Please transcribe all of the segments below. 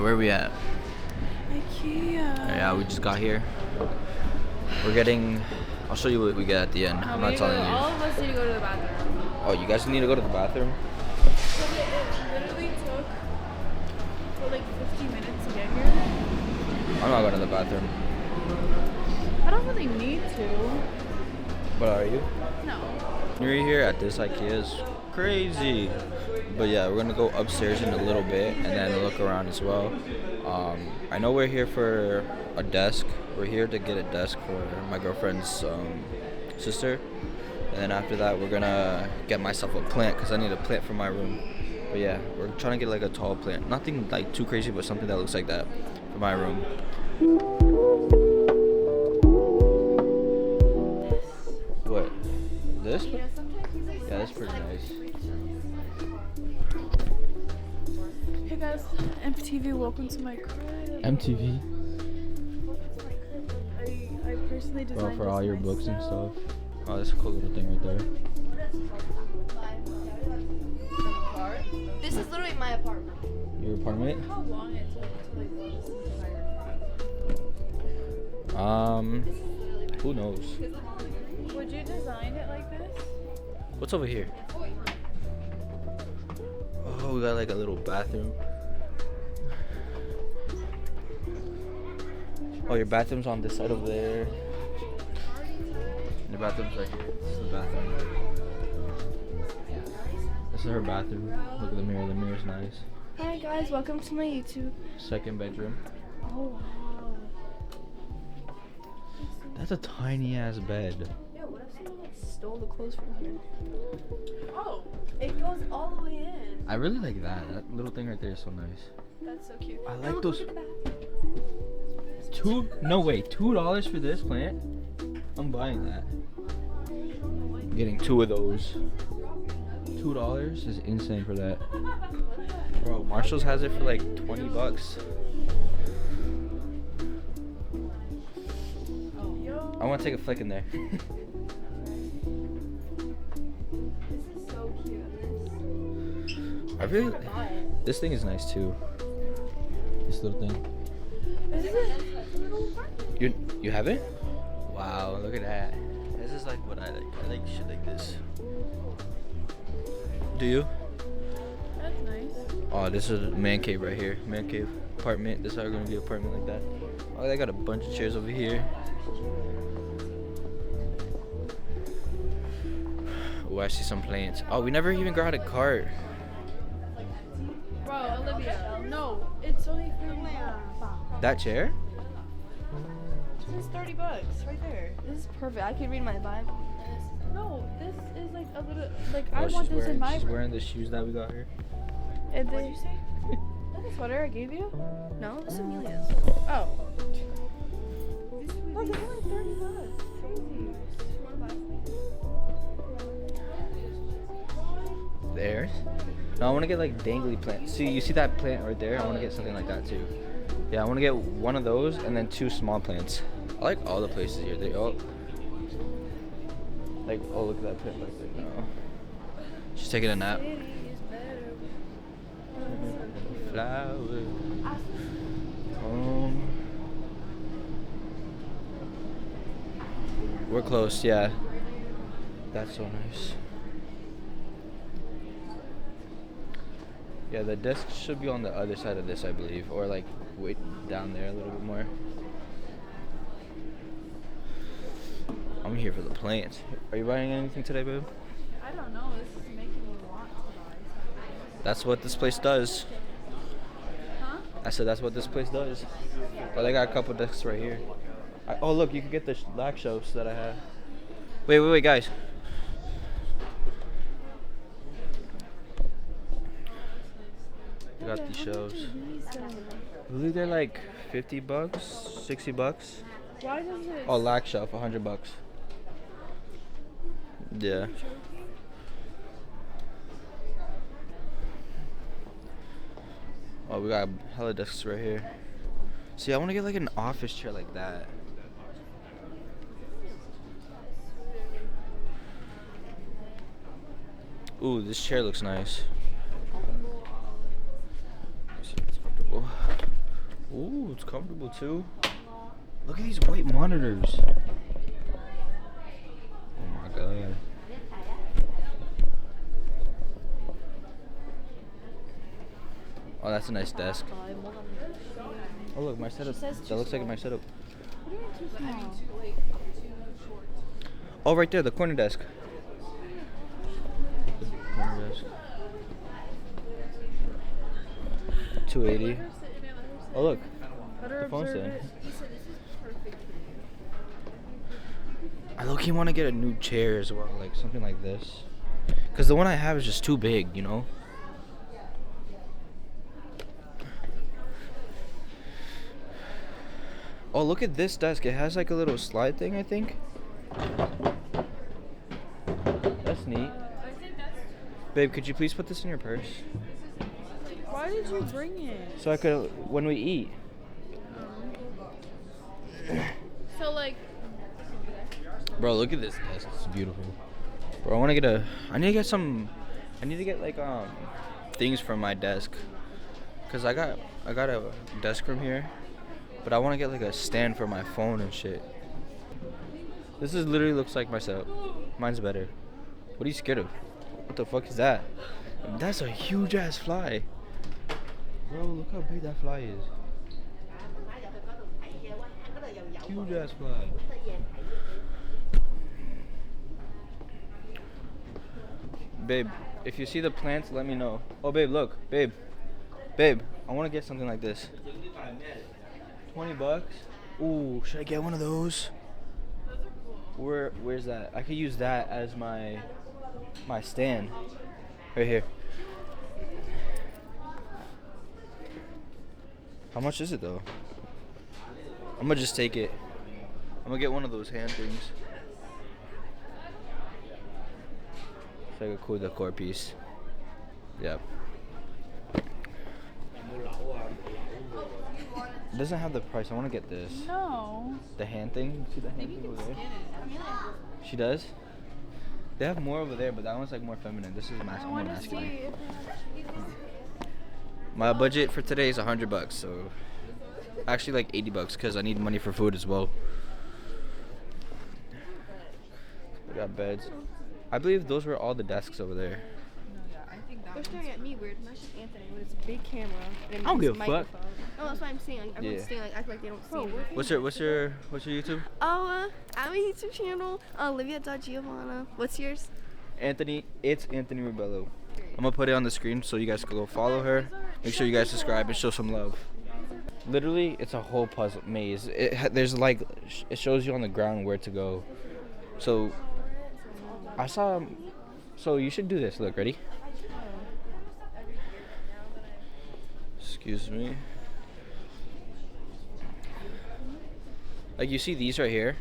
Where are we at? Ikea. Yeah, we just got here. We're getting. I'll show you what we get at the end. I'm not telling you. All of us need to go to the bathroom. Oh, you guys need to go to the bathroom? Because it literally took for like 50 minutes to get here. I'm not going to the bathroom. I don't really need to. But are you? No. You're here at this Ikea is crazy. But yeah, we're gonna go upstairs in a little bit and then look around as well. I know we're here for a desk. We're here to get a desk for my girlfriend's sister. And then after that, we're gonna get myself a plant because I need a plant for my room. But yeah, we're trying to get like a tall plant. Nothing like too crazy, but something that looks like that for my room. What? This? Yeah, that's pretty nice. Hey guys, MTV, welcome to my crib. MTV? I personally designed For all this your books and myself. stuff. Oh, that's a cool little thing right there. This is literally my apartment. Your apartment? How long it took to like build this entire Who knows? Would you design it like this? What's over here? Oh, we got like a little bathroom. Oh, your bathroom's on this side over there. Your bathroom's right here. This is the bathroom. This is her bathroom. Look at the mirror. The mirror's nice. Hi guys, welcome to my YouTube. Second bedroom. Oh wow. That's a tiny ass bed. Yo, what if someone like stole the clothes from here? Oh, It goes all the way in. I really like that. That little thing right there is so nice. That's so cute. I And like look, those. look at that. $2 for this plant? I'm buying that. I'm getting 2 of those. $2 is insane for that. Bro, Marshall's has it for like $20. I want to take a flick in there. This is so cute. I really. This thing is nice too. This little thing. this is a little apartment. You have it? Wow, look at that. This is like what I like. I like shit like this. Do you? That's nice. Oh, this is a man cave right here. Man cave apartment. This is how we're gonna get an apartment like that. Oh, they got a bunch of chairs over here. Oh, I see some plants. Oh, we never even got a cart. Bro, Olivia, no, it's only $30. That chair? This is $30 right there. This is perfect. I can read my Bible. No, this is like a little like Oh, I want this in my she's room. wearing the shoes that we got here. And then you say? That's a sweater I gave you? No, this is Amelia's. Oh. Look, it's only $30. Crazy. Theirs? No, I want to get like dangly plants. See, you see that plant right there? I want to get something like that too. Yeah, I want to get one of those and then 2 small plants. I like all the places here. They all like. Oh, look at that plant right there. No. She's taking a nap. Flower. We're close. Yeah. That's so nice. Yeah, the desk should be on the other side of this, I believe, or like way down there a little bit more. I'm here for the plants. Are you buying anything today, babe? I don't know. This is making me want to buy something. That's what this place does. Huh? I said that's what this place does. Oh, they got a couple desks right here. Oh, look, you can get the black shelves that I have. Wait, guys. I got these shelves. I believe they're like $50, $60. Why does it? Oh, lac shelf, $100. Yeah. Oh, we got hella desks right here. See, I want to get like an office chair like that. Ooh, this chair looks nice. See if it's comfortable. Ooh, it's comfortable too. Look at these white monitors. Oh my god. Oh, that's a nice desk. Oh look, my setup. That looks like my setup. Oh, right there, the corner desk. Corner desk. 280. Oh look, the phone stand. I low-key want to get a new chair as well, like something like this. Cause the one I have is just too big, you know. Oh, look at this desk. It has like a little slide thing, I think. That's neat. Babe, could you please put this in your purse? Why did you bring it? So I could, when we eat. So like, Bro, look at this desk. It's beautiful. Bro, I need to get like things from my desk. Cause I got a desk from here, but I want to get like a stand for my phone and shit. This is literally looks like my setup. Mine's better. What are you scared of? What the fuck is that? That's a huge ass fly. Bro, look how big that fly is. Huge ass fly. Babe, if you see the plants, let me know. Oh, babe, look. Babe, I want to get something like this. 20 bucks? Ooh, should I get one of those? Where's that? I could use that as my stand. Right here. How much is it though? I'm gonna just take it. I'm gonna get one of those hand things. It's like a cool decor piece. Yeah. It doesn't have the price. I want to get this. no. The hand thing. See the hand thing over there? She does? They have more over there, but that one's like more feminine. This is more masculine. My budget for today is $100, so actually like 80 bucks because I need money for food as well. We got beds. I believe those were all the desks over there. They're staring at me weird. That's just Anthony with his big camera. And I don't his give a fuck. microphone. No, that's what I'm saying. Like, everyone's staying like act like they don't see me. What's your YouTube? Oh, I have a YouTube channel, Olivia.Giovanna. What's yours? It's Itsanthonyrebelo. I'm gonna put it on the screen so you guys can go follow her. Make sure you guys subscribe and show some love. Literally, it's a whole puzzle maze. There's like, it shows you on the ground where to go. So, so you should do this. Look, ready? Excuse me. Like you see these right here.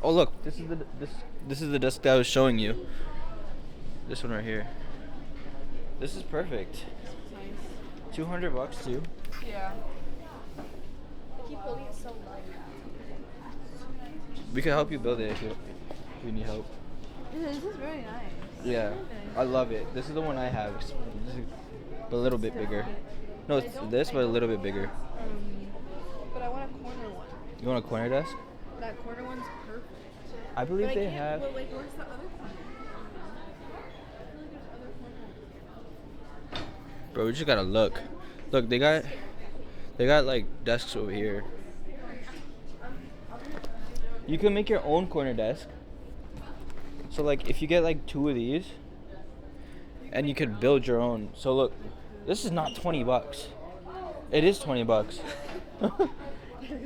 Oh look, this is the desk that I was showing you. This one right here. This is perfect. 200 bucks too. Yeah. I keep holding it so light. We can help you build it if you need help. This is very nice. Yeah, I love it. This is the one I have, but a little bit bigger. No, it's this, but a little bit bigger. But I want a corner one. You want a corner desk? That corner one's perfect. I believe But they have. But like, where's the other corner? I feel like there's other corners. Bro, we just gotta look. Look, they got like desks over here. You can make your own corner desk. So like, if you get like 2 of these, and you could build your own. So look, this is not 20 bucks. It is 20 bucks.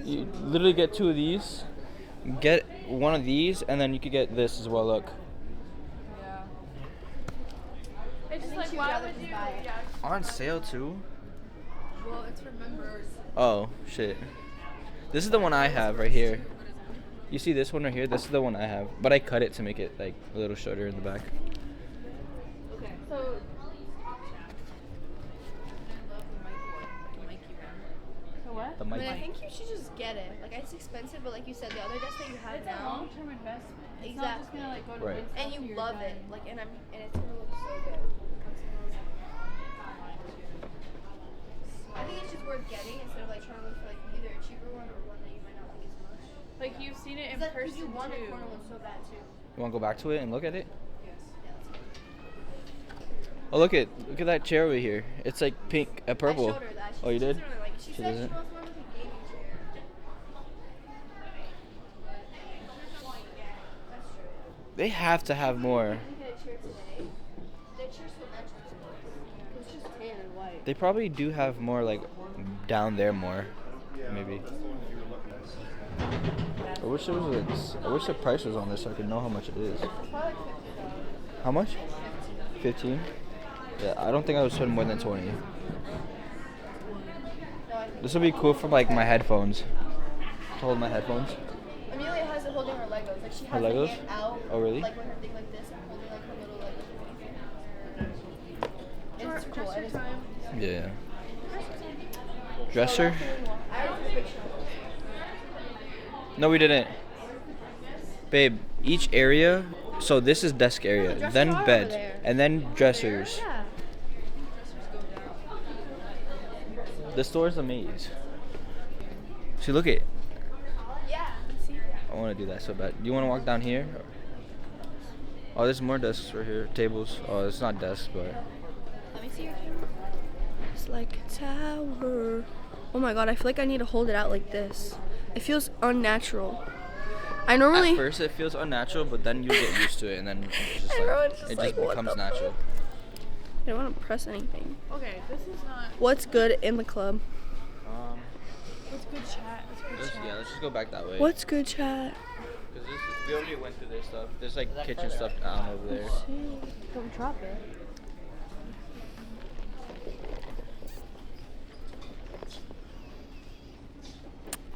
You literally get 2 of these, get one of these, and then you could get this as well. Look. Yeah. It's just like, why would you? Yeah. On sale too. Well, it's for members. Oh shit. This is the one I have right here. You see this one right here? This is the one I have, but I cut it to make it like a little shorter in the back. Okay. So. What? The I mic. mean, I think you should just get it. Like, it's expensive, but like you said, the other desk that you have It's a now, long-term investment. It's not just Exactly. gonna like go to Right. waste and after you you're love done. it. Like, and it's gonna look so good. I think it's just worth getting instead of like trying to look for like Like you've seen it in person too. You want to go back to it and look at it? Oh, look at that chair over here. It's like pink, purple. I showed her that. Oh, you did? She She said doesn't? she wants one with a gaming chair. They have to have more. Let me get a chair today. Their chairs feel natural. It's just tan and white. They probably do have more like down there more, maybe. I wish it was. I wish the price was on this so I could know how much it is. How much? 15. Yeah, I don't think I would spend more than 20. This would be cool for like my headphones. To hold my headphones. Amelia has it holding her Legos. Like she Her has Legos? her hand out. Oh, really? Like with her thing like this and holding like her little Legos. It's cool. Dresser It is time. Yeah. Dresser? I have a picture. No, we didn't. Babe, each area. So this is desk area, dresser then are over bed, there. and then dressers. Yeah. The store's a maze. See, look at. Yeah. I want to do that so bad. Do you want to walk down here? Oh, there's more desks right here. Tables. Oh, it's not desks, but. Let me see your camera. It's like a tower. Oh my god, I feel like I need to hold it out like this. It feels unnatural. I normally. At first, it feels unnatural, but then you get used to it, and then it's just Everyone's like, just it like, just what becomes the natural. I don't want to press anything. Okay, this is not. What's good in the club? It's good chat. It's good chat. Let's just go back that way. What's good chat? Because we already went through this stuff. There's like kitchen stuff down over there. Don't drop it.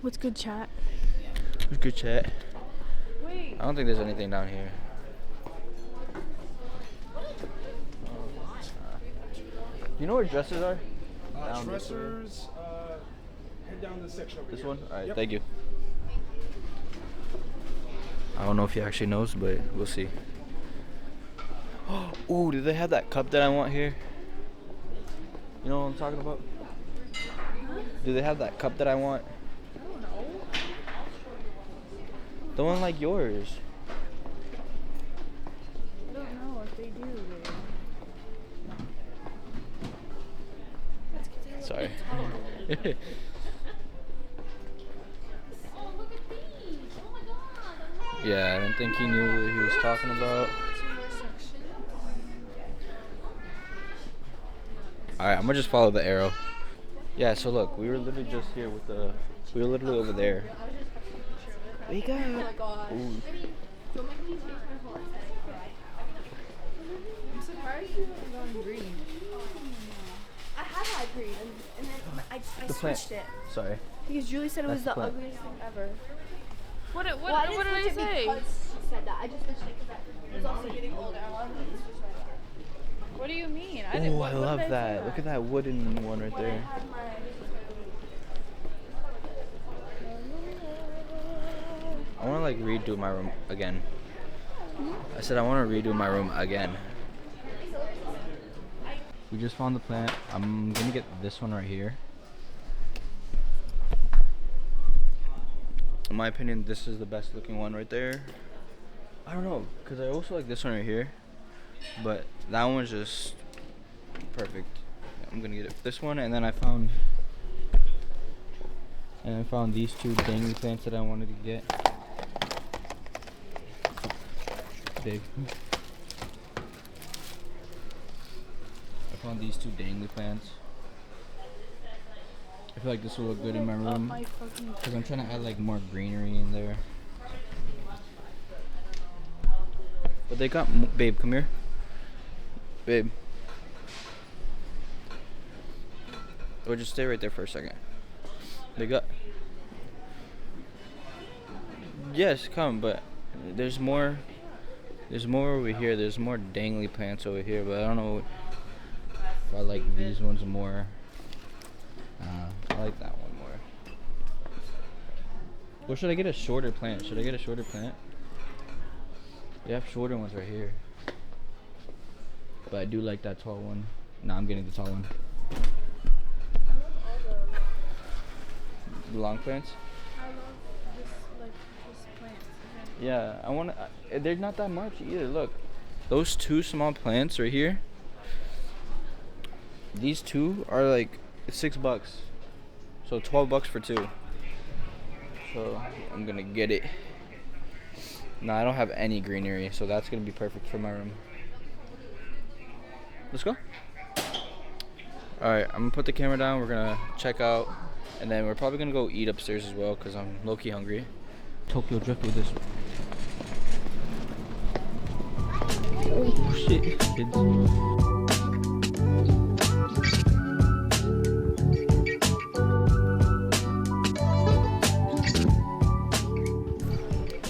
What's good chat? There's good chat. Wait. I don't think there's anything down here. You know where dressers are? Down this way. Dressers, head down this section over This here. one? Alright, Yep. thank you. I don't know if he actually knows, but we'll see. Ooh, do they have that cup that I want here? You know what I'm talking about? Do they have that cup that I want? I don't know. The one like yours. I don't know if they do. Sorry. Yeah, I don't think he knew what he was talking about. Alright, I'm gonna just follow the arrow. Yeah, so look, we were literally just here with the. We were literally over there. We got. Oh my god. Ooh. I'm surprised you haven't gone green. I have had green, and then I The plant. switched it. Sorry. Because Julie said it was That's the the plant. ugliest thing ever. What did Well, I didn't I switch it say? because she said that. I just switched it because I was also getting older. I wanted to switch my back. What do you mean? I didn't. Oh, what I did love say that. Look at that wooden one right When I there. had my... I want to like redo my room again. I said I want to redo my room again. We just found the plant. I'm gonna get this one right here. In my opinion, this is the best looking one right there. I don't know, cause I also like this one right here, but that one's just perfect. I'm gonna get it this one, and then I found these two dangly plants that I wanted to get. Big. I found these two dangly plants. I feel like this will look good in my room My fucking. because I'm trying to add like more greenery in there. But they got, babe, come here. Babe. Or just stay right there for a second. They got. Yes, come, but there's more. There's more over here. There's more dangly plants over here, but I don't know if I like these ones more. I like that one more. Or should I get a shorter plant? Should I get a shorter plant? They have shorter ones right here. But I do like that tall one. Nah, I'm getting the tall one. The long plants? I love this, like, this plant. Okay. Yeah, I want to. They're not that much either. Look, those two small plants right here. These two are like $6, so $12 for two. So I'm gonna get it. No, I don't have any greenery, so that's gonna be perfect for my room. Let's go. All right, I'm gonna put the camera down. We're gonna check out, and then we're probably gonna go eat upstairs as well because I'm low-key hungry. Tokyo drift with this. Oh shit, kids.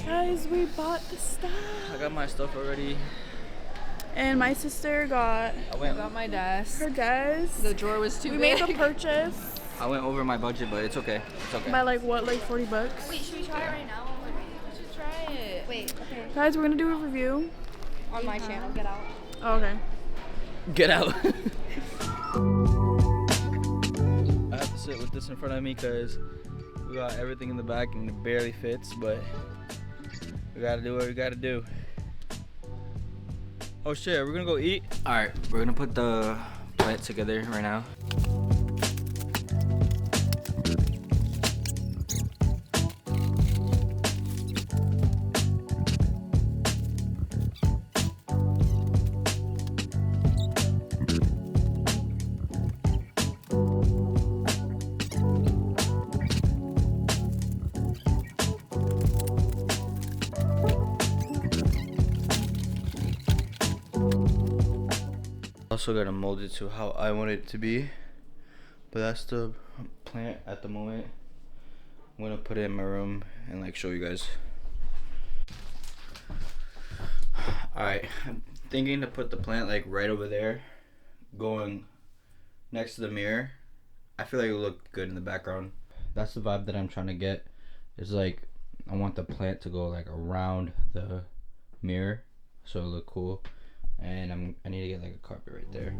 Guys, we bought the stuff. I got my stuff already. And my sister got I Got my desk. her desk. The drawer was too We big. made the purchase went over my budget, but it's okay. It's okay. by like what, like $40? Wait, should we try it right now? We should try it. Wait, okay. Guys, we're gonna do a review. On my channel, get out. Oh, okay. Get out. I have to sit with this in front of me because we got everything in the back and it barely fits, but we gotta do what we gotta do. Oh shit, we're gonna go eat? Alright, we're gonna put the plant together right now. Also gotta mold it to how I want it to be, but that's the plant at the moment. I'm gonna put it in my room and like show you guys. Alright, I'm thinking to put the plant like right over there, going next to the mirror. I feel like it'll look good in the background. That's the vibe that I'm trying to get. It's like I want the plant to go like around the mirror so it'll look cool. And I need to get like a carpet right there.